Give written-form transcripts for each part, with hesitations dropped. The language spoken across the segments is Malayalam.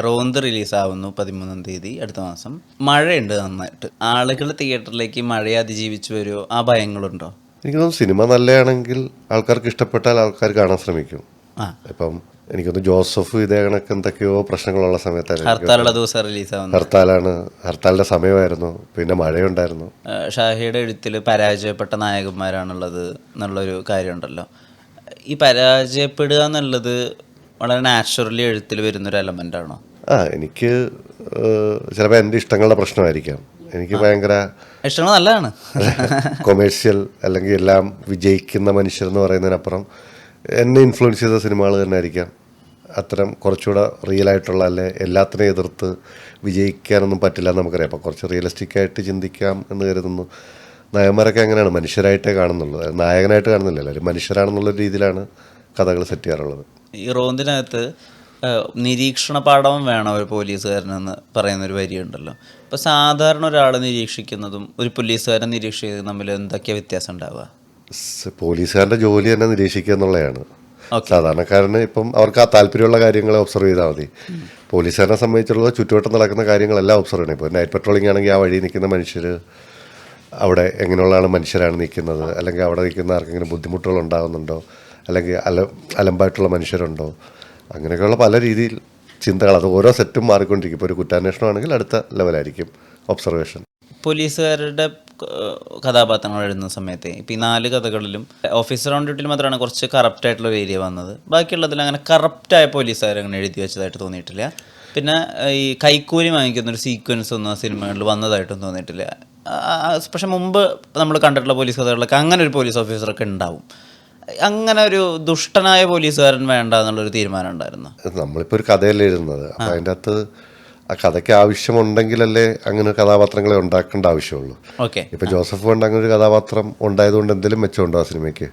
റോന്ത് റിലീസാവുന്നു 13-ാം തീയതി അടുത്ത മാസം. മഴയുണ്ട് നന്നായിട്ട്. ആളുകൾ തിയേറ്ററിലേക്ക് മഴയെ അതിജീവിച്ച് വരുമോ? ആ ഭയങ്ങളുണ്ടോ? എനിക്ക് തോന്നുന്നു സിനിമ നല്ലതാണെങ്കിൽ ആൾക്കാർക്ക് ഇഷ്ടപ്പെട്ടാൽ ആൾക്കാർ കാണാൻ ശ്രമിക്കും. ആ, ഇപ്പം എനിക്കൊന്ന് ജോസഫ് ഇതേ കണക്ക് എന്തൊക്കെയോ പ്രശ്നങ്ങളുള്ള സമയത്തായിരുന്നു. ഹർത്താലുള്ള ദിവസം റിലീസാവുന്നത്. ഹർത്താലിന്റെ സമയമായിരുന്നു, പിന്നെ മഴയുണ്ടായിരുന്നു. ഷാഹിയുടെ എഴുത്തിൽ പരാജയപ്പെട്ട നായകന്മാരാണുള്ളത് എന്നുള്ളൊരു കാര്യമുണ്ടല്ലോ. ഈ പരാജയപ്പെടുക എന്നുള്ളത് വളരെ നാച്ചുറലി എഴുത്തിൽ വരുന്നൊരു എലമെൻ്റ് ആണോ? എനിക്ക് ചിലപ്പോൾ എൻ്റെ ഇഷ്ടങ്ങളുടെ പ്രശ്നമായിരിക്കാം. എനിക്ക് ഭയങ്കര ഇഷ്ടങ്ങൾ നല്ലതാണ്. കൊമേഴ്ഷ്യൽ അല്ലെങ്കിൽ എല്ലാം വിജയിക്കുന്ന മനുഷ്യരെന്ന് പറയുന്നതിനപ്പുറം എന്നെ ഇൻഫ്ലുവൻസ് ചെയ്ത സിനിമകൾ തന്നെ ആയിരിക്കാം അത്തരം കുറച്ചുകൂടെ റിയൽ ആയിട്ടുള്ള, അല്ലെ എല്ലാത്തിനെയും എതിർത്ത് വിജയിക്കാനൊന്നും പറ്റില്ല എന്ന് നമുക്കറിയാം. അപ്പോൾ കുറച്ച് റിയലിസ്റ്റിക് ആയിട്ട് ചിന്തിക്കാം എന്ന് കരുതുന്നു. നായകന്മാരൊക്കെ അങ്ങനെയാണ്, മനുഷ്യരായിട്ടേ കാണുന്നുള്ളൂ, നായകനായിട്ട് കാണുന്നില്ല, എല്ലാവരും മനുഷ്യരാണെന്നുള്ള രീതിയിലാണ് കഥകൾ സെറ്റ് ചെയ്യാറുള്ളത്. ഈ റോന്തിനകത്ത് നിരീക്ഷണ പാഠവും വേണം ഒരു പോലീസുകാരനെന്ന് പറയുന്നൊരു വരിയുണ്ടല്ലോ. ഇപ്പോൾ സാധാരണ ഒരാൾ നിരീക്ഷിക്കുന്നതും ഒരു പോലീസുകാരൻ നിരീക്ഷിക്കുന്നതും തമ്മിൽ എന്തൊക്കെയാണ് വ്യത്യാസം ഉണ്ടാവുക? പോലീസുകാരൻ്റെ ജോലി തന്നെ നിരീക്ഷിക്കുക എന്നുള്ളതാണ്. സാധാരണക്കാരന് ഇപ്പം അവർക്ക് ആ താല്പര്യമുള്ള കാര്യങ്ങളെ ഒബ്സർവ് ചെയ്താൽ മതി. പോലീസുകാരനെ സംബന്ധിച്ചുള്ളത് ചുറ്റുവട്ടം നടക്കുന്ന കാര്യങ്ങളെല്ലാം ഒബ്സർവ് ചെയ്യണം. ഇപ്പോൾ നൈറ്റ് പെട്രോളിംഗ് ആണെങ്കിൽ ആ വഴി നിൽക്കുന്ന മനുഷ്യർ അവിടെ എങ്ങനെയുള്ളതാണ് മനുഷ്യരാണ് നിൽക്കുന്നത്, അല്ലെങ്കിൽ അവിടെ നിൽക്കുന്ന ആർക്കെങ്കിലും ബുദ്ധിമുട്ടുകൾ ഉണ്ടാകുന്നുണ്ടോ, അല്ലെങ്കിൽ അലമ്പായിട്ടുള്ള മനുഷ്യരുണ്ടോ, അങ്ങനെയൊക്കെയുള്ള പല രീതിയിൽ ചിന്തകൾ. അത് ഓരോ സെറ്റും മാറിക്കൊണ്ടിരിക്കും. ഇപ്പോൾ ഒരു കുറ്റാന്വേഷണമാണെങ്കിൽ അടുത്ത ലെവലായിരിക്കും ഒബ്സർവേഷൻ. പോലീസുകാരുടെ കഥാപാത്രങ്ങൾ എഴുതുന്ന സമയത്ത് ഇപ്പോൾ ഈ 4 കഥകളിലും ഓഫീസർ ഓൺ ഡ്യൂട്ടിയിൽ മാത്രമാണ് കുറച്ച് കറപ്റ്റായിട്ടുള്ള ഒരു ഏരിയ വന്നത്. ബാക്കിയുള്ളതിൽ അങ്ങനെ കറപ്റ്റായ പോലീസുകാർ അങ്ങനെ എഴുതി വെച്ചതായിട്ട് തോന്നിയിട്ടില്ല. പിന്നെ ഈ കൈക്കൂലി വാങ്ങിക്കുന്നൊരു സീക്വൻസ് ഒന്നും ആ സിനിമകളിൽ വന്നതായിട്ടും തോന്നിയിട്ടില്ല. പക്ഷെ മുമ്പ് നമ്മൾ കണ്ടിട്ടുള്ള പോലീസ് കഥകളിലൊക്കെ അങ്ങനെ ഒരു പോലീസ് ഓഫീസറൊക്കെ ഉണ്ടാവും. അങ്ങനെ ഒരു ദുഷ്ടനായ പോലീസുകാരൻ വേണ്ട എന്നുള്ളൊരു തീരുമാനം ഉണ്ടായിരുന്നു. നമ്മളിപ്പോൾ ഒരു കഥയല്ലേ എഴുതുന്നത്, അപ്പോൾ അതിൻ്റെ അകത്ത് ആ കഥയ്ക്ക് ആവശ്യമുണ്ടെങ്കിലല്ലേ അങ്ങനെ കഥാപാത്രങ്ങളെ ഉണ്ടാക്കേണ്ട ആവശ്യമുള്ളൂ. ഓക്കെ, ഇപ്പം ജോസഫ് കൊണ്ട് അങ്ങനെ ഒരു കഥാപാത്രം ഉണ്ടായതുകൊണ്ട് എന്തെങ്കിലും മെച്ചമുണ്ടോ ആ സിനിമയ്ക്ക്?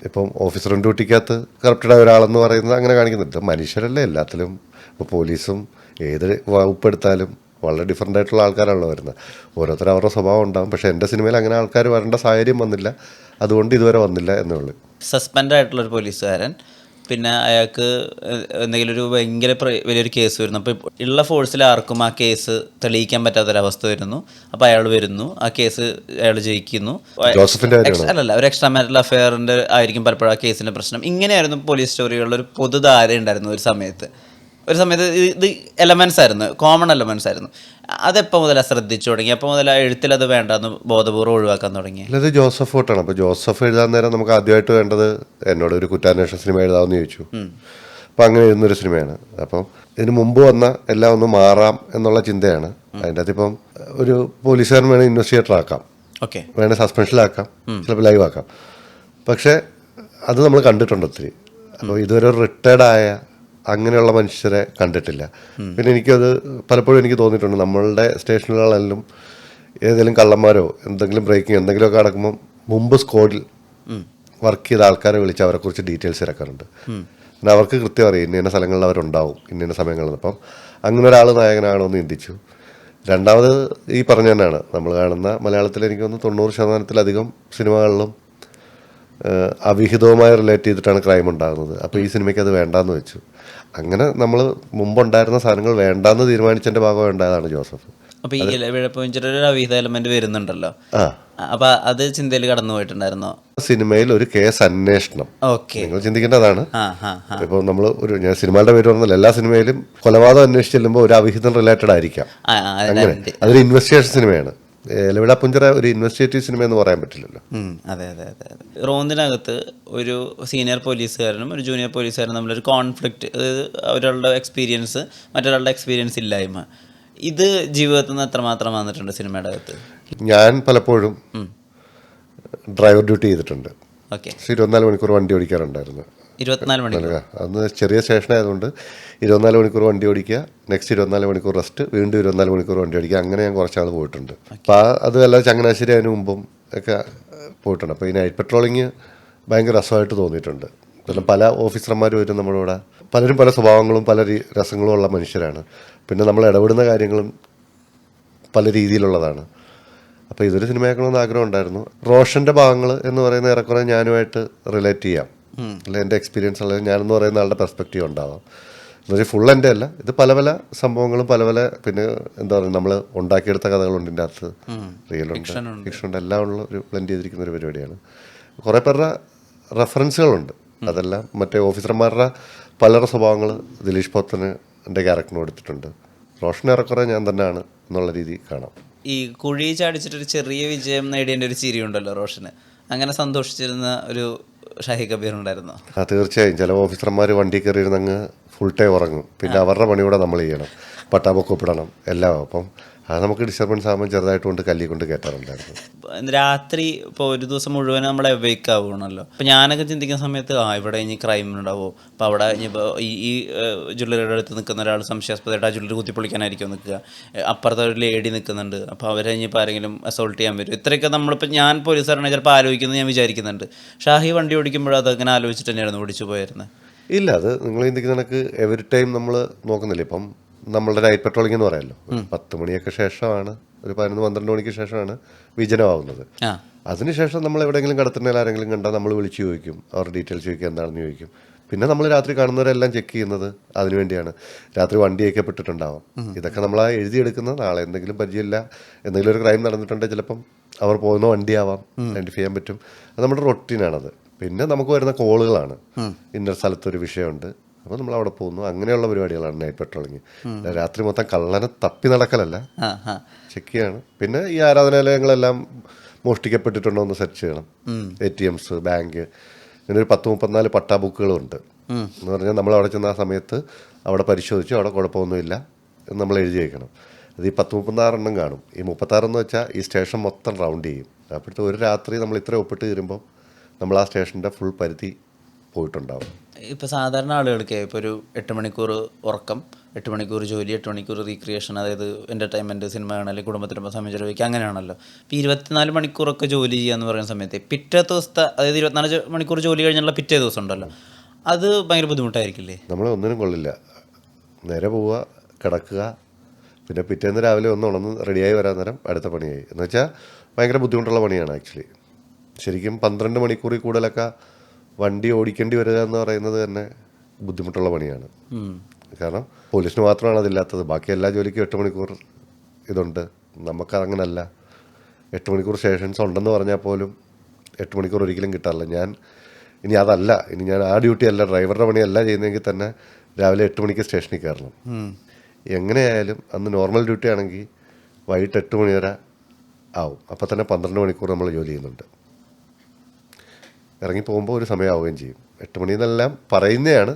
ഇപ്പം ഓഫീസർ ഓൺ ഡ്യൂട്ടിക്കകത്ത് കറപ്റ്റഡായ ഒരാളെന്ന് പറയുന്നത് അങ്ങനെ കാണിക്കുന്നുണ്ട്. മനുഷ്യരല്ലേ എല്ലാത്തിലും. ഇപ്പോൾ പോലീസും ഏത് വകുപ്പെടുത്താലും വളരെ ഡിഫറൻ്റ് ആയിട്ടുള്ള ആൾക്കാരാണല്ലോ വരുന്നത്. ഓരോരുത്തരും അവരുടെ സ്വഭാവം ഉണ്ടാകും. പക്ഷേ എൻ്റെ സിനിമയിൽ അങ്ങനെ ആൾക്കാർ വരേണ്ട സാഹചര്യം വന്നില്ല, അതുകൊണ്ട് ഇതുവരെ വന്നില്ല എന്നുള്ളൂ. സസ്പെൻഡ് ആയിട്ടുള്ളൊരു പോലീസുകാരൻ, പിന്നെ അയാൾക്ക് എന്തെങ്കിലും ഒരു ഭയങ്കര വലിയൊരു കേസ് വരുന്നു. അപ്പോൾ ഉള്ള ഫോഴ്സിൽ ആർക്കും ആ കേസ് തെളിയിക്കാൻ പറ്റാത്തൊരവസ്ഥ വരുന്നു. അപ്പോൾ അയാൾ വരുന്നു, ആ കേസ് അയാൾ ജയിക്കുന്നു. അല്ലല്ല, ഒരു എക്സ്ട്രാ മാരിറ്റൽ അഫെയറിൻ്റെ ആയിരിക്കും പലപ്പോഴും ആ കേസിൻ്റെ പ്രശ്നം. ഇങ്ങനെയായിരുന്നു പോലീസ് സ്റ്റോറികളിൽ ഒരു പൊതുധാര ഉണ്ടായിരുന്നു ഒരു സമയത്ത്. ഇത് എലമെൻസ് ആയിരുന്നു, കോമൺ എലമെൻസ് ആയിരുന്നു. അതെപ്പോൾ മുതലാണ് ശ്രദ്ധിച്ചു തുടങ്ങി? അപ്പോൾ മുതൽ ആ എഴുത്തിൽ അത് വേണ്ടെന്ന് ബോധപൂർവ്വം ഒഴിവാക്കാൻ തുടങ്ങി? ഇത് ജോസഫ് ഫോട്ടാണ്. അപ്പോൾ ജോസഫ് എഴുതാൻ നേരം നമുക്ക് ആദ്യമായിട്ട് വേണ്ടത് എന്നോട് ഒരു കുറ്റാന്വേഷണ സിനിമ എഴുതാമെന്ന് ചോദിച്ചു. അപ്പോൾ അങ്ങനെ എഴുതുന്നൊരു സിനിമയാണ്. അപ്പം ഇതിന് മുമ്പ് വന്ന എല്ലാം ഒന്ന് മാറാം എന്നുള്ള ചിന്തയാണ് അതിൻ്റെ അകത്ത്. ഇപ്പം ഒരു പോലീസുകാരൻ വേണേൽ ഇൻവെസ്റ്റിഗേറ്റർ ആക്കാം, ഓക്കെ, വേണേൽ സസ്പെൻഷനിലാക്കാം, ചിലപ്പോൾ ലൈവ് ആക്കാം. പക്ഷേ അത് നമ്മൾ കണ്ടിട്ടുണ്ട് ഒത്തിരി. അപ്പോൾ ഇതുവരെ ഒരു റിട്ടയർഡായ അങ്ങനെയുള്ള മനുഷ്യരെ കണ്ടിട്ടില്ല. പിന്നെ എനിക്കത് പലപ്പോഴും എനിക്ക് തോന്നിയിട്ടുണ്ട്, നമ്മളുടെ സ്റ്റേഷനുകളിലെല്ലാം ഏതെങ്കിലും കള്ളന്മാരോ എന്തെങ്കിലും ബ്രേക്കിങ് എന്തെങ്കിലുമൊക്കെ നടക്കുമ്പോൾ മുമ്പ് സ്ക്വാഡിൽ വർക്ക് ചെയ്ത ആൾക്കാരെ വിളിച്ച് അവരെക്കുറിച്ച് ഡീറ്റെയിൽസ് ഇറക്കാറുണ്ട്. പിന്നെ അവർക്ക് കൃത്യം അറിയാം ഇന്ന സ്ഥലങ്ങളിൽ അവരുണ്ടാവും, ഇന്ന സമയങ്ങളിൽ. അപ്പം അങ്ങനെ ഒരാൾ നായകനാണോ എന്ന് ചിന്തിച്ചു. രണ്ടാമത് ഈ പറഞ്ഞ തന്നെയാണ് നമ്മൾ കാണുന്ന മലയാളത്തിൽ എനിക്ക് തോന്നുന്നു 90% സിനിമകളിലും അവിഹിതവുമായി റിലേറ്റ് ചെയ്തിട്ടാണ് ക്രൈം ഉണ്ടാകുന്നത്. അപ്പോൾ ഈ സിനിമയ്ക്ക് അത് വേണ്ടാന്ന് വെച്ചു. അങ്ങനെ നമ്മൾ മുമ്പുണ്ടായിരുന്ന സാധനങ്ങൾ വേണ്ടാന്ന് തീരുമാനിച്ചതിൻ്റെ ഭാഗം ഉണ്ടായതാണ് ജോസഫ്. അപ്പോൾ ഈ വിഴപ്പുഞ്ചിറൊരു അവിഹിത എലമെന്റ് വരുന്നുണ്ടല്ലോ, അപ്പോൾ അത് ചിന്തയിൽ കടന്നു പോയിട്ടുണ്ടായിരുന്നോ? സിനിമയിൽ ഒരു കേസ് അന്വേഷണം ഓക്കെ, നിങ്ങൾ ചിന്തിക്കേണ്ടതാണ്. ഇപ്പോൾ നമ്മൾ ഞാൻ സിനിമയുടെ പേര് പറഞ്ഞാൽ എല്ലാ സിനിമയിലും കൊലപാതകം അന്വേഷിച്ച് ചെല്ലുമ്പോൾ ഒരു അവിഹിതം റിലേറ്റഡ് ആയിരിക്കാം. അങ്ങനെ അതൊരു ഇൻവെസ്റ്റിഗേഷൻ സിനിമയാണ്. എലവിട പുഞ്ചിറ ഒരു ഇൻവെസ്റ്റിഗേറ്റീവ് സിനിമ എന്ന് പറയാൻ പറ്റില്ലല്ലോ. അതെ അതെ അതെ അതെ. റോന്തിനകത്ത് ഒരു സീനിയർ പോലീസുകാരനും ഒരു ജൂനിയർ പോലീസുകാരനും തമ്മിലൊരു കോൺഫ്ലിക്റ്റ്, അതായത് ഒരാളുടെ എക്സ്പീരിയൻസ് മറ്റൊരാളുടെ എക്സ്പീരിയൻസ് ഇല്ലായ്മ, ഇത് ജീവിതത്തിൽ നിന്ന് എത്രമാത്രം വന്നിട്ടുണ്ട് സിനിമയുടെ അകത്ത്? ഞാൻ പലപ്പോഴും ഡ്രൈവർ ഡ്യൂട്ടി ചെയ്തിട്ടുണ്ട്. ഓക്കെ, 24 മണിക്കൂർ വണ്ടി ഓടിക്കാറുണ്ടായിരുന്നു. 24 മണിക്കൂർ? അന്ന് ചെറിയ സ്റ്റേഷനായതുകൊണ്ട് 24 മണിക്കൂർ വണ്ടി ഓടിക്കുക, നെക്സ്റ്റ് 24 മണിക്കൂർ റെസ്റ്റ്, വീണ്ടും 24 മണിക്കൂർ വണ്ടി ഓടിക്കുക. അങ്ങനെ ഞാൻ കുറച്ചാൾ പോയിട്ടുണ്ട്. അപ്പോൾ അതുമല്ല ചങ്ങനാശ്ശേരി അതിന് മുമ്പും ഒക്കെ പോയിട്ടുണ്ട്. അപ്പോൾ ഈ നൈറ്റ് പെട്രോളിങ് ഭയങ്കര രസമായിട്ട് തോന്നിയിട്ടുണ്ട്. പിന്നെ പല ഓഫീസർമാർ വരും നമ്മുടെ ഇവിടെ, പലരും പല സ്വഭാവങ്ങളും പല രസങ്ങളും ഉള്ള മനുഷ്യരാണ്. പിന്നെ നമ്മൾ ഇടപെടുന്ന കാര്യങ്ങളും പല രീതിയിലുള്ളതാണ്. അപ്പോൾ ഇതൊരു സിനിമയാക്കണമെന്ന് ആഗ്രഹം ഉണ്ടായിരുന്നു. റോഷൻ്റെ ഭാഗങ്ങൾ എന്ന് പറയുന്ന ഏറെക്കുറെ ഞാനുമായിട്ട് റിലേറ്റ് ചെയ്യാം, അല്ലെ എൻ്റെ എക്സ്പീരിയൻസ് ഉള്ളത് ഞാനെന്ന് പറയുന്ന ആളുടെ പെർസ്പെക്റ്റീവ് ഉണ്ടാവാം. എന്നുവെച്ചാൽ ഫുൾ എൻ്റെ അല്ല, ഇത് പല പല സംഭവങ്ങളും പല പല പിന്നെ എന്താ പറയുക നമ്മൾ ഉണ്ടാക്കിയെടുത്ത കഥകളുണ്ട് ഇതിൻ്റെ അകത്ത്, റിയലുണ്ട്, ഫിക്ഷനുണ്ട്, എല്ലാം ഉള്ള ഒരു ബ്ലെൻഡ് ചെയ്തിരിക്കുന്ന ഒരു പരിപാടിയാണ്. കുറേ പേരുടെ റെഫറൻസുകളുണ്ട്, അതെല്ലാം മറ്റേ ഓഫീസർമാരുടെ പലരുടെ സ്വഭാവങ്ങൾ ദിലീഷ് പോത്തന് എൻ്റെ ക്യാരക്ടറിന് കൊടുത്തിട്ടുണ്ട്. റോഷൻ ഏറെക്കുറെ ഞാൻ തന്നെയാണ് എന്നുള്ള രീതി കാണാം. ഈ കുഴി ചാടിച്ചിട്ടൊരു ചെറിയ വിജയം നേടിയതിൻ്റെ ഒരു ചിരി ഉണ്ടല്ലോ റോഷന്, അങ്ങനെ സന്തോഷിച്ചിരുന്ന ഒരു ഷാഹി കബീർ ഉണ്ടായിരുന്നോ? തീർച്ചയായും. ചില ഓഫീസർമാർ വണ്ടി കയറിയിരുന്ന് അങ്ങ് ഫുൾ ടൈം ഉറങ്ങും, പിന്നെ അവരുടെ പണി കൂടെ നമ്മൾ ചെയ്യണം, പട്ടാബൊക്കെ ഒപ്പിടണം എല്ലാം. അപ്പം അത് നമുക്ക് ഡിസ്റ്റർബൻസ് ആകുമ്പോൾ ചെറുതായിട്ട് കൊണ്ട് കല്ലി കൊണ്ട് കയറ്റാറുണ്ടായിരുന്നു. രാത്രി ഇപ്പോൾ ഒരു ദിവസം മുഴുവൻ നമ്മളെ അവൈക്ക് ആവുകയാണല്ലോ. അപ്പോൾ ഞാനൊക്കെ ചിന്തിക്കുന്ന സമയത്ത് ഇവിടെ ഇനി ക്രൈം ഉണ്ടാവുമോ, അപ്പോൾ അവിടെ ഇനിയിപ്പോൾ ഈ ജ്വല്ലറിയുടെ അടുത്ത് നിൽക്കുന്ന ഒരാൾ സംശയാസ്പദമായിട്ട് ആ ജ്വല്ലറി കുത്തിപ്പൊളിക്കാനായിരിക്കും നിൽക്കുക, അപ്പുറത്തെ ഒരു ലേഡി നിൽക്കുന്നുണ്ട്, അപ്പോൾ അവരെ ഇനിയിപ്പോൾ ആരെങ്കിലും അസോൾട്ട് ചെയ്യാൻ വരും. ഇത്രയൊക്കെ നമ്മളിപ്പോൾ ഞാൻ പോലീസുകാരാണെങ്കിൽ ചിലപ്പോൾ ആലോചിക്കുന്നത് ഞാൻ വിചാരിക്കുന്നുണ്ട്. ഷാഹി വണ്ടി ഓടിക്കുമ്പോഴും അതങ്ങനെ ആലോചിച്ചിട്ട് തന്നെയായിരുന്നു ഓടിച്ചു പോയിരുന്നത്. ഇല്ല, അത് നിങ്ങൾ ചിന്തിക്കുന്ന കണക്ക് എവറി ടൈം നമ്മൾ നോക്കുന്നില്ല. ഇപ്പം നമ്മളുടെ നൈറ്റ് പെട്രോളിംഗ് എന്ന് പറയാമല്ലോ, 10 മണിയൊക്കെ ശേഷമാണ്, ഒരു 11-12 മണിക്ക് ശേഷമാണ് വിജനമാവുന്നത്. അതിനുശേഷം നമ്മൾ എവിടെയെങ്കിലും കടത്തുന്നതിൽ ആരെങ്കിലും കണ്ടാൽ നമ്മൾ വിളിച്ച് ചോദിക്കും, അവർ ഡീറ്റെയിൽസ് ചോദിക്കുക, എന്താണെന്ന് ചോദിക്കും. പിന്നെ നമ്മൾ രാത്രി കാണുന്നവരെല്ലാം ചെക്ക് ചെയ്യുന്നത് അതിനുവേണ്ടിയാണ്. രാത്രി വണ്ടി അയക്കപ്പെട്ടിട്ടുണ്ടാവും, ഇതൊക്കെ നമ്മൾ ആ എഴുതിയെടുക്കുന്നത്. നാളെ എന്തെങ്കിലും പരിചയമില്ല, എന്തെങ്കിലും ഒരു ക്രൈം നടന്നിട്ടുണ്ടെങ്കിൽ ചിലപ്പം അവർ പോകുന്ന വണ്ടിയാവാം, ഐഡൻറ്റിഫൈ ചെയ്യാൻ പറ്റും. അത് നമ്മുടെ റൊട്ടീനാണത്. പിന്നെ നമുക്ക് വരുന്ന കോളുകളാണ്, ഇന്ന സ്ഥലത്തൊരു വിഷയമുണ്ട്, അപ്പോൾ നമ്മൾ അവിടെ പോകുന്നു. അങ്ങനെയുള്ള പരിപാടികളാണ് നൈറ്റ് പെട്രോളിങ്. രാത്രി മൊത്തം കള്ളനെ തപ്പി നടക്കലല്ല, ചെക്ക് ചെയ്യാണ്. പിന്നെ ഈ ആരാധനാലയങ്ങളെല്ലാം മോഷ്ടിക്കപ്പെട്ടിട്ടുണ്ടോ എന്ന് സെർച്ച് ചെയ്യണം. ATMs, ബാങ്ക്, ഇങ്ങനെ ഒരു 10-34 പട്ടാ ബുക്കുകളുണ്ട്. എന്ന് പറഞ്ഞാൽ നമ്മൾ അവിടെ ചെന്ന ആ സമയത്ത് അവിടെ പരിശോധിച്ചു, അവിടെ കുഴപ്പമൊന്നുമില്ല എന്ന് നമ്മൾ എഴുതി വയ്ക്കണം. അത് ഈ 10-36 എണ്ണം കാണും. ഈ 36 എന്ന് വെച്ചാൽ ഈ സ്റ്റേഷൻ മൊത്തം റൗണ്ട് ചെയ്യും. അപ്പോഴത്തെ ഒരു രാത്രി നമ്മൾ ഇത്ര ഒപ്പിട്ട് തീരുമ്പോൾ നമ്മൾ ആ സ്റ്റേഷൻ്റെ ഫുൾ പരിധി പോയിട്ടുണ്ടാവും. ഇപ്പോൾ സാധാരണ ആളുകൾക്ക് ഇപ്പോൾ ഒരു 8 മണിക്കൂർ ഉറക്കം, 8 മണിക്കൂർ ജോലി, 8 മണിക്കൂർ റീക്രിയേഷൻ, അതായത് എൻ്റർടൈൻമെൻറ്റ്, സിനിമ കാണൽ, കുടുംബത്തിനൊപ്പം സമയം ചെലവഴിക്കുക, അങ്ങനെയാണല്ലോ. ഇപ്പോൾ 24 മണിക്കൂറൊക്കെ ജോലി ചെയ്യുക എന്ന് പറയുന്ന സമയത്ത് പിറ്റേ ദിവസത്തെ, അതായത് 24 മണിക്കൂർ ജോലി കഴിഞ്ഞുള്ള പിറ്റേ ദിവസം ഉണ്ടല്ലോ, അത് ഭയങ്കര ബുദ്ധിമുട്ടായിരിക്കില്ലേ? നമ്മൾ ഒന്നിനും കൊള്ളില്ല. നേരെ പോവുക, കിടക്കുക, പിന്നെ പിറ്റേന്ന് രാവിലെ ഒന്ന് ഉണർന്ന് റെഡിയായി വരാൻ നേരം അടുത്ത പണിയായി. എന്ന് വെച്ചാൽ ഭയങ്കര ബുദ്ധിമുട്ടുള്ള പണിയാണ് ആക്ച്വലി. ശരിക്കും 12 മണിക്കൂറിൽ കൂടുതലൊക്കെ വണ്ടി ഓടിക്കേണ്ടി വരിക എന്ന് പറയുന്നത് തന്നെ ബുദ്ധിമുട്ടുള്ള പണിയാണ്. കാരണം പോലീസിന് മാത്രമാണ് അതില്ലാത്തത്, ബാക്കി എല്ലാ ജോലിക്കും 8 മണിക്കൂർ ഇതുണ്ട്. നമുക്കതങ്ങനല്ല. 8 മണിക്കൂർ സ്റ്റേഷൻസ് ഉണ്ടെന്ന് പറഞ്ഞാൽ പോലും 8 മണിക്കൂർ ഒരിക്കലും കിട്ടാറില്ല. ഇനി അതല്ല, ഇനി ഞാൻ ആ ഡ്യൂട്ടി അല്ല, ഡ്രൈവറുടെ പണിയല്ല ചെയ്യുന്നതെങ്കിൽ തന്നെ രാവിലെ 8 മണിക്ക് സ്റ്റേഷനിൽ കയറണം. എങ്ങനെയായാലും അന്ന് നോർമൽ ഡ്യൂട്ടി ആണെങ്കിൽ വൈകിട്ട് 8 മണി വരെ ആവും. അപ്പോൾ തന്നെ 12 മണിക്കൂർ നമ്മൾ ജോലി ചെയ്യുന്നുണ്ട്. ഇറങ്ങി പോകുമ്പോൾ ഒരു സമയമാവുകയും ചെയ്യും. 8 മണിയെന്നെല്ലാം പറയുന്നതാണ്.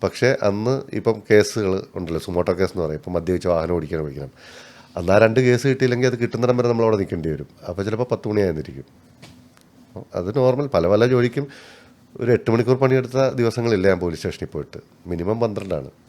പക്ഷേ അന്ന് ഇപ്പം കേസുകൾ ഉണ്ടല്ലോ, സുമോട്ടോ കേസ് എന്ന് പറയും. ഇപ്പം മദ്യപിച്ച് വാഹനം ഓടിക്കണം. അന്ന് ആ 2 കേസ് കിട്ടിയില്ലെങ്കിൽ അത് കിട്ടുന്നിടം വരെ നമ്മളവിടെ നിൽക്കേണ്ടി വരും. അപ്പോൾ ചിലപ്പോൾ 10 മണിയായിരിക്കും. അത് നോർമൽ പല പല ജോലിക്കും ഒരു 8 മണിക്കൂർ പണിയെടുത്ത ദിവസങ്ങളില്ല ഞാൻ പോലീസ് സ്റ്റേഷനിൽ പോയിട്ട്. മിനിമം 12 ആണ്.